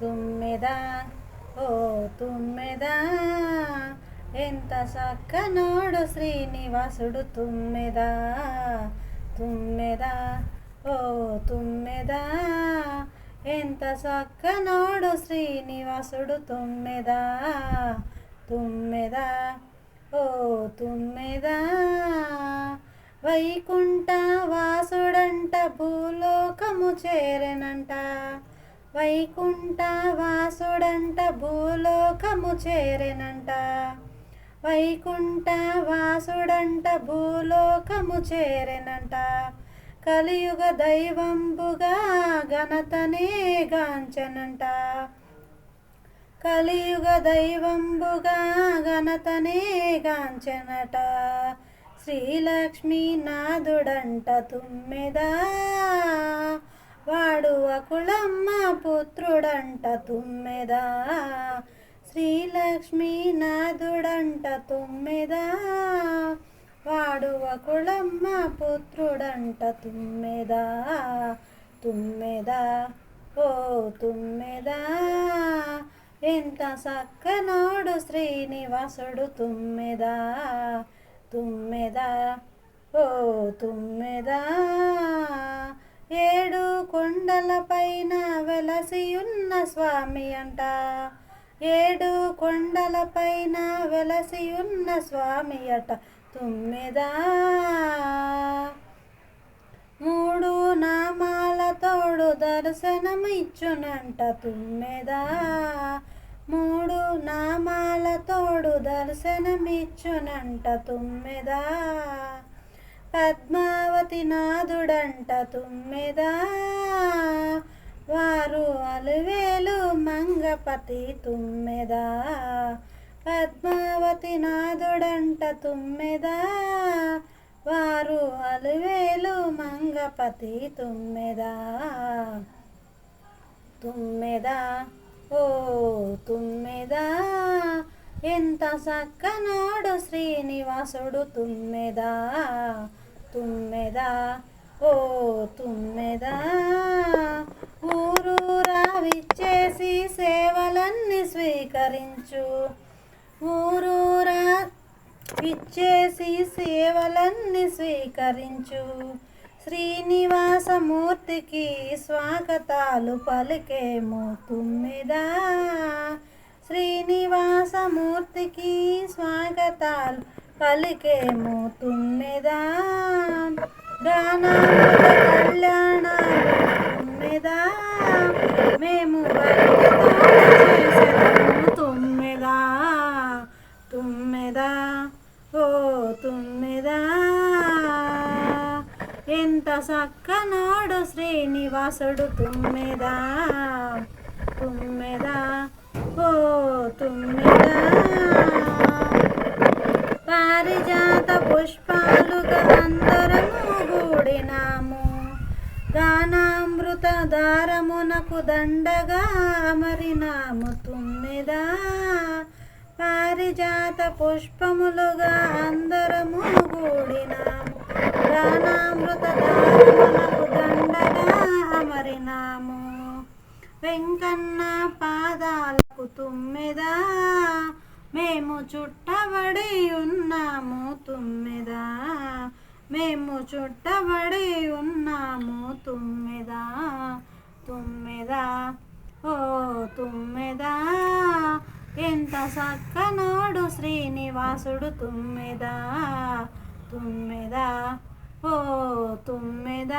తుమ్మెద ఓ తుమ్మెద ఎంత చక్కనోడు శ్రీనివాసుడు తుమ్మెద తుమ్మెద ఓ తుమ్మెద ఎంత చక్కనోడు శ్రీనివాసుడు తుమ్మెద తుమ్మెద ఓ తుమ్మెద వైకుంఠ వాసుడంట భూలోకము చేరెనంట వైకుంఠ వాసుడంట భూలోకము చేరెనంట వైకుంఠ వాసుడంట భూలోకము చేరెనంట కలియుగ దైవంబుగా ఘనతనే గాంచనంట కలియుగ దైవంబుగా ఘనతనే గాంచనట శ్రీలక్ష్మీనాథుడంట తుమ్మెద వాడు అకుళమ్మ పుత్రుడంట తుమ్మెద శ్రీలక్ష్మీనాథుడంట తుమ్మెద వాడు అకుళమ్మ పుత్రుడంట తుమ్మెద తుమ్మెద ఓ తుమ్మెద ఎంత చక్కనోడు శ్రీనివాసుడు తుమ్మెద తుమ్మెద ఓ తుమ్మెద ఏడు కొండలపైన వెలసియున్న స్వామి అంట ఏడు కొండలపైన వెలసియున్న స్వామి అట తుమ్మెద మూడు నామాలతోడు దర్శనమిచ్చునంట తుమ్మెద మూడు నామాలతోడు దర్శనమిచ్చునంట తుమ్మెద పద్మావతి నాథుడంట తుమ్మెద వారు అలువేలు మంగపతి తుమ్మెద పద్మావతి నాథుడంట తుమ్మెద వారు అలువేలు మంగపతి తుమ్మెద తుమ్మెద ఓ తుమ్మెద ఎంత చక్కనోడు శ్రీనివాసుడు తుమ్మెద తుమ్మెద ఓ తుమ్మెద ఊరూరా విచ్చేసి సేవలన్నీ స్వీకరించు ఊరూరా విచ్చేసి సేవలన్నీ స్వీకరించు శ్రీనివాసమూర్తికి స్వాగతాలు పలికేమో తుమ్మెద శ్రీనివాసమూర్తికి స్వాగతాలు పలికేమో తుమ్మెద గానామృత కళ్యాణాలు తుమ్మెద మేము భక్తితో చేసేదము తుమ్మెద తుమ్మెద ఓ తుమ్మెద ఎంత చక్కనోడు శ్రీనివాసుడు తుమ్మెద తుమ్మెద ఓ తుమ్మెద పారిజాత పుష్పాలుగా అందరము గూడినాము గానామృత దారమునకు దండగా అమరినాము తుమ్మెద పారిజాత పుష్పములుగా అందరము గూడినాము గానామృత దారమునకు దండగా అమరినాము వెంకన్న పాదాలకు తుమ్మెద మేము చుట్టబడి ఉన్నాము తుమ్మెద మేము చుట్టబడి ఉన్నాము తుమ్మెద తుమ్మెద ఓ తుమ్మెద ఎంత చక్కనోడు శ్రీనివాసుడు తుమ్మెద తుమ్మెద ఓ తుమ్మెద